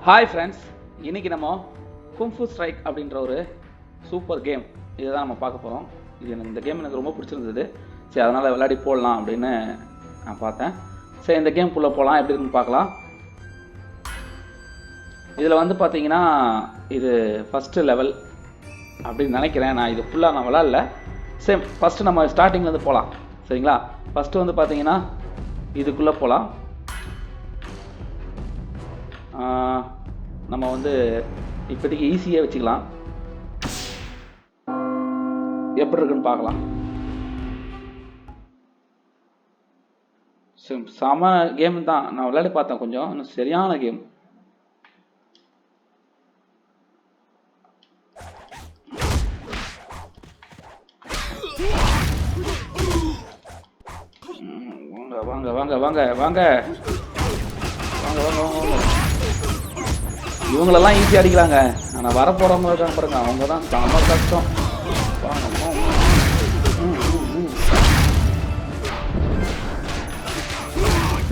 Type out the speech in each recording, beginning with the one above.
Hi friends, இன்றைக்கி நம்ம kung fu strike அப்படின்ற ஒரு சூப்பர் கேம் இதை தான் நம்ம பார்க்க போகிறோம். இந்த கேம் எனக்கு ரொம்ப பிடிச்சிருந்தது. சரி, அதனால் விளையாடி போடலாம் அப்படின்னு நான் பார்த்தேன். சரி, இந்த கேம்குள்ளே போகலாம், எப்படி இருக்குன்னு பார்க்கலாம். இதில் வந்து பார்த்தீங்கன்னா இது ஃபஸ்ட்டு லெவல் அப்படின்னு நினைக்கிறேன். நான் இது ஃபுல்லாக நான் விளாட்ல. சேம் ஃபஸ்ட்டு நம்ம ஸ்டார்டிங்லேருந்து போகலாம். சரிங்களா? ஃபஸ்ட்டு வந்து பார்த்தீங்கன்னா இதுக்குள்ளே போகலாம். நம்ம வந்து இப்போதைக்கு ஈஸியாக வச்சுக்கலாம். எப்படி இருக்குன்னு பார்க்கலாம். செம கேம் தான். நான் விளையாடி பார்த்தேன், கொஞ்சம் இன்னும் சரியான கேம். வாங்க வாங்க வாங்க வாங்க வாங்க வாங்க வாங்க வாங்க. இவங்களெல்லாம் ஈஸியாக அடிக்கலாங்க. ஆனால் வரப்போகிறவங்க இருக்காங்க பாருங்க, அவங்க தான் செம கஷ்டம்.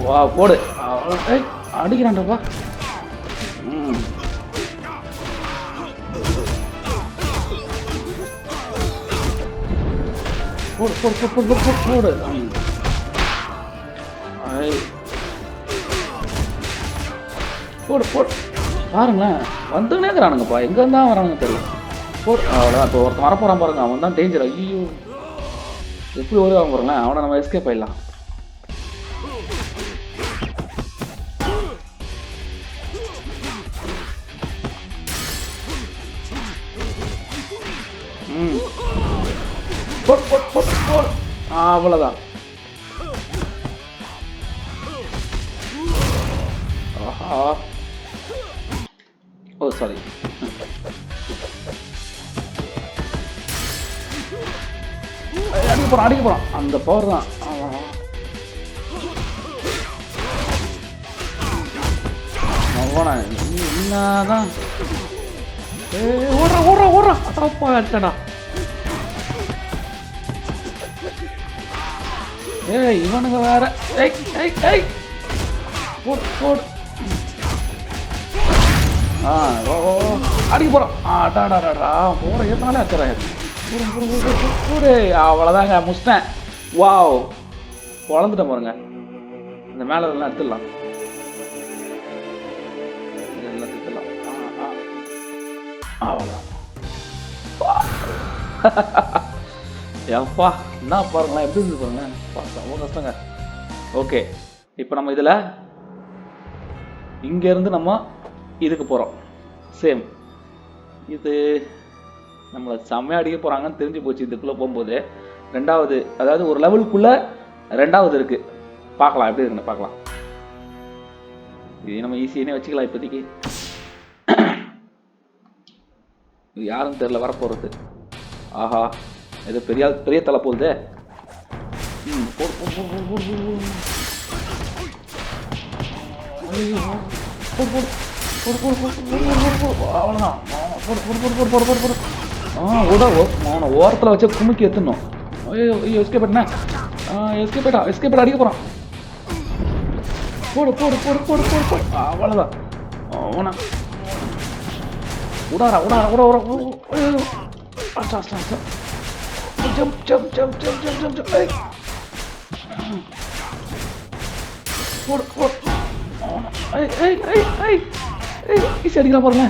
வா போடு, அடிக்கிறான்டப்பா. போடு போடு போடு போடு போடு. போடு போடு. பாருங்களேன், வந்துன்னே இருக்கிறானுங்கப்பா. எங்கேருந்து தான் வரானுங்க தெரியல. போடு. அவ்வளோதான். இப்போ ஒருத்தன் வரப்போகிறான் பாருங்க, அவன் தான் டேஞ்சர். ஐயோ, எப்படி வருவாங்க பாருங்களேன். அவனை நம்ம எஸ்கேப் ஆயிடலாம். போடு போடு போடு போடு. அவ்வளோதான். ஆஹா, ஓ சாரி. அடிக்க போறான். அந்த பவர் தான். என்னதான் ஓடுற ஓடுற ஓடுற. அதாப்பா அடிச்சடா. இவனுங்க வேற. போடு போடு. அடிக்க போறான். அடாடாடா, போற ஏத்தாலே அச்சுறாரு. அவ்வளோதாங்க, முடிச்சிட்டேன். வாவ், குழந்துட்டேன் பாருங்க. இந்த மேலே எல்லாம் எடுத்துடலாம். இதெல்லாம் எடுத்துடலாம். அவ்வளோதான். எப்பா என்ன பாருங்களேன், எப்படி இருந்து பாருங்களேன். ரொம்ப கஷ்டங்க. ஓகே, இப்போ நம்ம இதில் இங்கேருந்து நம்ம இதுக்கு போகிறோம். சேம் இது நம்மளை செம்மையாக அடிக்க போகிறாங்கன்னு தெரிஞ்சு போச்சு இதுக்குள்ளே போகும்போது. ரெண்டாவது, அதாவது ஒரு லெவலுக்குள்ளே ரெண்டாவது இருக்குது. பார்க்கலாம் எப்படி இருக்குன்னு பார்க்கலாம். இது நம்ம ஈஸியானே வச்சுக்கலாம் இப்போதைக்கு. இது யாருன்னு தெரியல வரப்போகிறது. ஆஹா, இது பெரிய தலை போகுது. அவ்வளோதான். ஓரத்தில் வச்சு குமுக்கி எத்தணும். எஸ்கேப் பண்ண எஸ்கேப் அடிக்க போகிறான். போடு போடு போடு போடு போடு போடு. அவ்வளோதான். அவனா உடாரா உடாரா உட உட. Jump jump jump jump jump jump jump. போடு போடு. ஈஸி அடிக்கலாம் பாருங்க.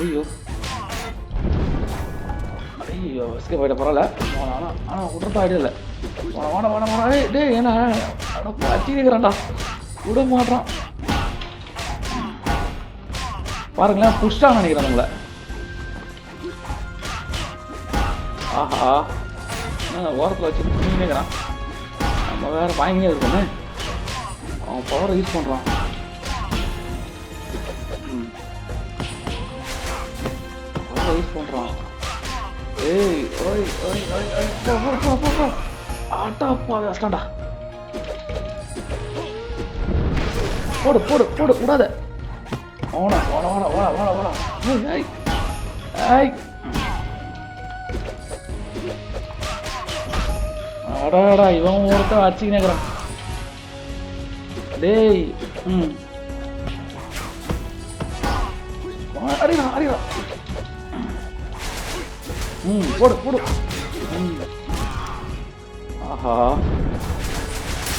ஐயோ ஐயோ, எஸ்கேப் ஆகிட்ட பரவாயில்ல. ஆனால் விட்றதா ஐடியா இல்லை. வாட வாட வாட. டே ஏன்னா அடிக்கிறான்டா, விட மாட்டான் பாருங்களேன். புஷ்டான்னு நினைக்கிறேன் உங்களை. ஆஹா, ஓரத்தில் வச்சு நினைக்கிறான். நம்ம வேற வாங்கினே இருக்கோமே. அவன் பவரை யூஸ் பண்ணுறான். பவரை யூஸ் பண்ணுறான். ஆட்டாப்பா கஷ்டம்டா. போடு போடு போடு, விடாத. அவனா வாட வாட வாட வாட வாட. அடாடா, இவன் ஒருத்தன் அடிச்சுக்கினேக்கிறான். டேய் அடிடா அடிடா. போடு போடு. ஆஹா,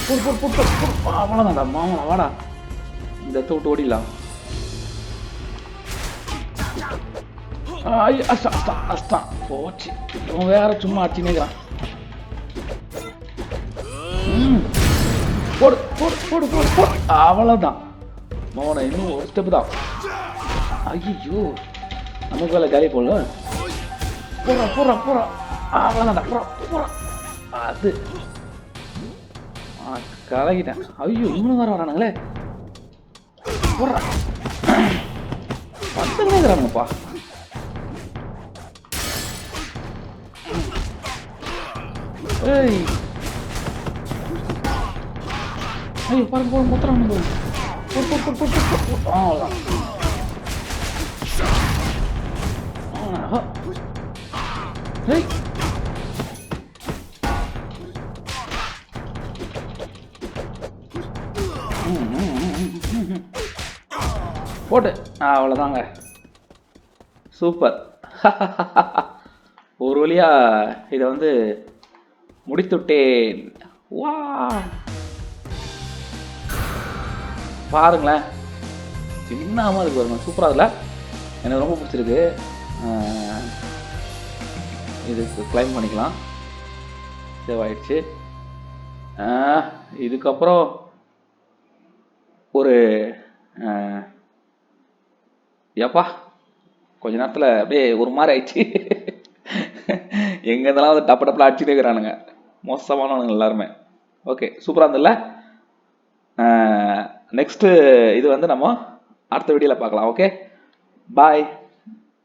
போடு போடு போடு போடு. அவ்வளோதான்டா மாமனா, வாடா இந்த இடத்த விட்டு ஓடிடலாம். அஸ்தான் அஸ்தான் அஸ்தான் போச்சு. இவன் வேற சும்மா அடிச்சுனேக்கிறான். போடு போடு போடு போடு போடு. அவ்வளோதான் மோனை, இன்னும் ஒரு ஸ்டெப்பு தான். ஐயோ, நமக்கு வேலை காலி போடல. போடுறா போடுறா போடுறா. அவ்வளோதான்டா, போடுறா போடுறா. அது கலகிட்டேன். ஐயோ, இவனு வேற வரானுங்களே. போடுறா. பத்தங்களே இருக்கிறானுங்கப்பா. ஏய், ஐயோ பாருங்க போடு, முத்துறானு போடு. போடு போடு போடு போடு போடு. அவ்வளோதான். ஏய், போட்டு. அவ்வளோதாங்க, சூப்பர். ஒரு வழியா இதை வந்து முடித்துட்டேன். வா, பாருங்களேன், சின்னமாக இருக்கு பாருங்க, சூப்பராக இல்லை? எனக்கு ரொம்ப பிடிச்சிருக்கு. இதுக்கு கிளைம் பண்ணிக்கலாம். சேவ் ஆயிடுச்சு. இதுக்கப்புறம் ஒரு ஏப்பா கொஞ்ச நேரத்தில் அப்படியே ஒரு மாதிரி ஆயிடுச்சு. எங்கே இருந்தாலும் வந்து டப்பு டப்பில் அடிச்சுட்டே இருக்கிறானுங்க, மோசமானவனுங்க எல்லாருமே. ஓகே, சூப்பராக இருந்ததில்ல? நெக்ஸ்ட்டு இது வந்து நம்ம அடுத்த வீடியோவில் பார்க்கலாம். ஓகே, பாய்.